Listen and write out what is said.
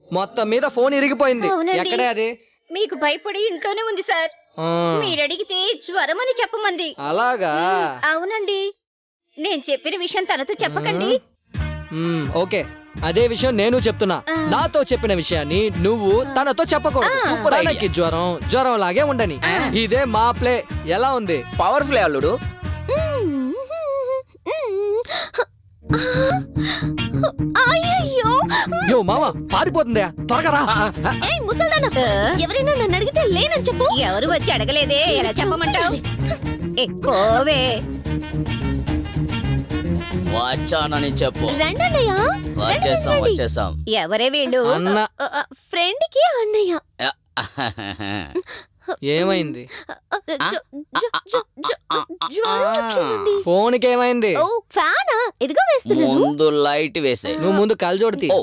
మొత్తం మీద ఫోన్ ఇరిగిపోయింది. అవునండి. ఎక్కడే అది? మీకు భయపడి ఇంట్లోనే ఉంది సార్. ఆ, మీరు అడిగితే జ్వరం అని చెప్పమంది. అలాగా. అవునండి. నేను చెప్పిన విషయం తనతో చెప్పకండి. ఓకే, అదే విషయం నేను చెప్తున్నా. నాతో చెప్పిన విషయాన్ని నువ్వు తనతో చెప్పకూడదు. Super idea. తనకి జ్వరం లాగే ఉండని. ఇదే మా ప్లే. ఎలా ఉంది? పవర్ఫుల్ అల్లుడు. అయ్యయ్యో యో మామ, పారిపోతుందా? త్వరగా రా. ఏయ్ ముసల్దానా, ఎవరైనా నన్ను అడిగితే లేనని చెప్పు. ఎవరు వచ్చి అడగలేదే, ఎలా చెప్పమంటావు? ఎక్కువే. వచ్చానని చెప్పు. రండన్నయ్య, వచ్చేసాం. ఎవరే వీళ్ళు? అన్న ఫ్రెండ్ కి అన్నయ్య. ఏమైంది? జ్వరం వచ్చిందండి. ఫోన్కి ఏమైంది? ఓ ఫ్యానా, ఎదుగో వేస్తున్నాను. ముందు లైట్ వేసే. నువ్వు ముందు కళ్ళజోడు తీ. ఓ